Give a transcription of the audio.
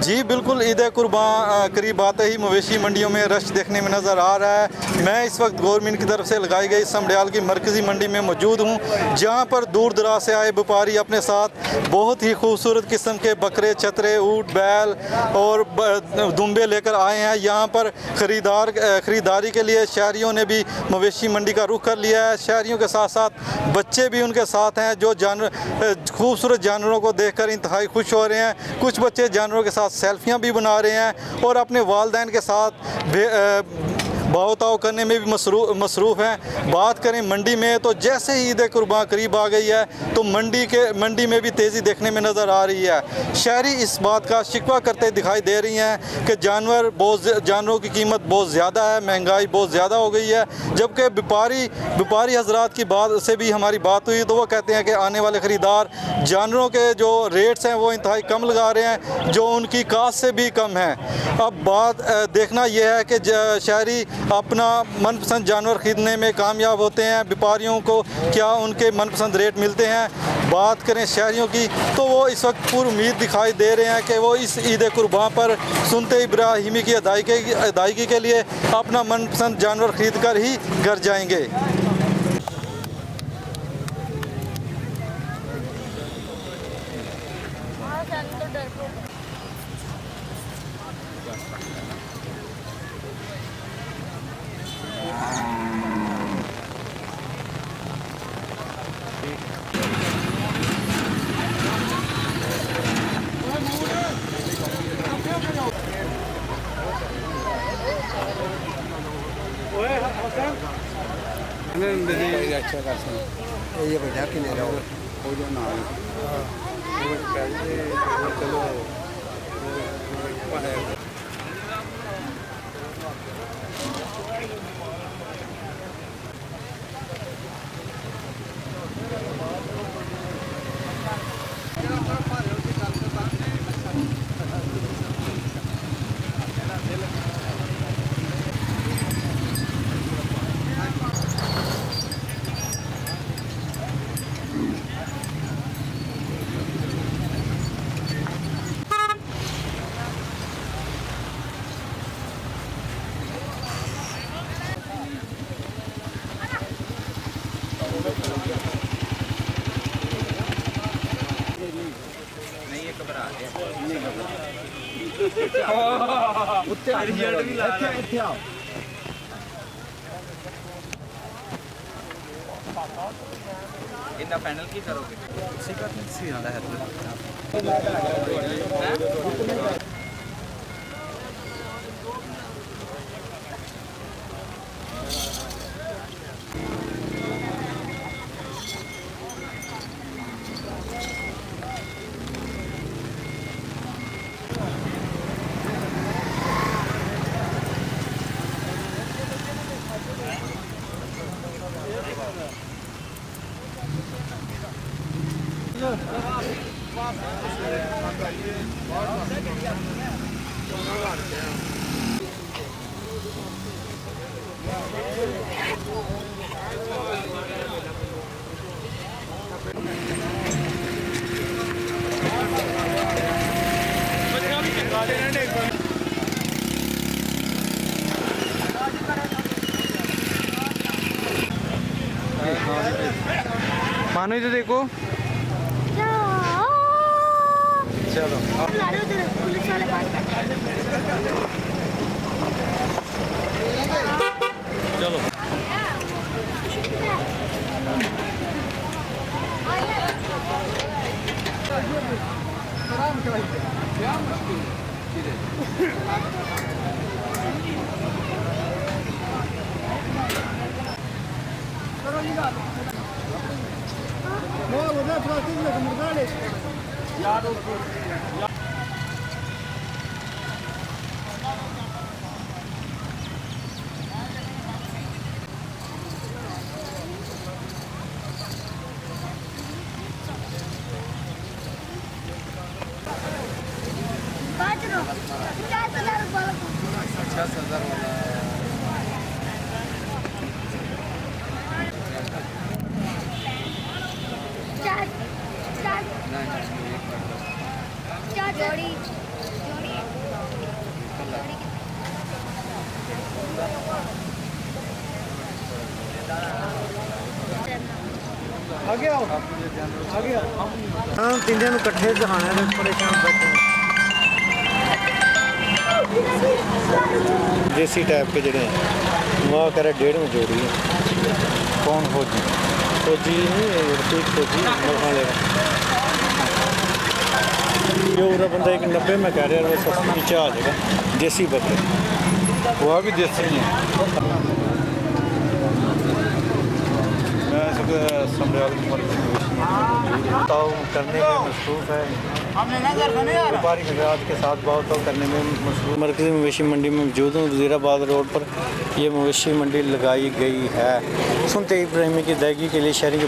जी बिल्कुल, ईद कुर्बान करीब आते ही मवेशी मंडियों में रश देखने में नज़र आ रहा है। मैं इस वक्त गवर्नमेंट की तरफ से लगाई गई समडियाल की मरकज़ी मंडी में मौजूद हूँ, जहाँ पर दूर दराज से आए व्यापारी अपने साथ बहुत ही खूबसूरत किस्म के बकरे, चतरे, ऊँट, बैल और दुम्बे लेकर आए हैं। यहाँ पर ख़रीदारी के लिए शहरियों ने भी मवेशी मंडी का रुख कर लिया है। शहरियों के साथ साथ बच्चे भी उनके साथ हैं, जो खूबसूरत जानवरों को देखकर इंतहाई खुश हो रहे हैं। कुछ बच्चे जानवरों के साथ सेल्फियां भी बना रहे हैं और अपने वालिदैन के साथ भाव-ताव करने में भी मसरूफ़ हैं। बात करें मंडी में, तो जैसे ही ईद कुर्बान करीब आ गई है तो मंडी में भी तेज़ी देखने में नज़र आ रही है। शहरी इस बात का शिकवा करते दिखाई दे रही हैं कि जानवरों की कीमत बहुत ज़्यादा है, महंगाई बहुत ज़्यादा हो गई है। जबकि व्यापारी हजरात की बात से भी हमारी बात हुई तो वो कहते हैं कि आने वाले ख़रीदार जानवरों के जो रेट्स हैं वो इंतहाई कम लगा रहे हैं, जो उनकी कास्ट से भी कम है। अब बात देखना यह है कि शहरी अपना मनपसंद जानवर ख़रीदने में कामयाब होते हैं, व्यापारियों को क्या उनके मनपसंद रेट मिलते हैं। बात करें शहरियों की तो वो इस वक्त पूरी उम्मीद दिखाई दे रहे हैं कि वो इस ईद कुर्बान पर सुनते इब्राहिमी की अदायगी के लिए अपना मनपसंद जानवर ख़रीद कर ही घर जाएंगे। ये बढ़िया कि नहीं रहो हो जो ना चलो रिजल्ट भी ला इतना फाइनल की करोगे मानो इधर देखो चलो पुलिस वाले चलो जोड़ी ਹਾਂ ਤਿੰਨਾਂ ਨੂੰ ਇਕੱਠੇ ਦਿਖਾਣਾ ਤੇ ਪਰੇਸ਼ਾਨ ਬੈਠੇ देसी टाइप के जड़े वहाँ कह रहे 1.5 में जोड़ी है। कौन फौजी? फौजी नहीं रफीक फौजी वाले जो पूरा बंदा एक 90 में कह रहा है वो 80 नीचे आ जाएगा देसी बकरे वह भी देसी ही है। मैं इस वक्त समड़ियाल की मरकज़ी ताव करने में मसरूफ़ है। व्यापारी हजरात के साथ भाव ताव करने में मसरूफ़। मरकज़ी मवेशी मंडी में मौजूद हूँ। वज़ीराबाद रोड पर यह मवेशी मंडी लगाई गई है। सुनते ही प्रेमी की अदायगी के लिए शहरी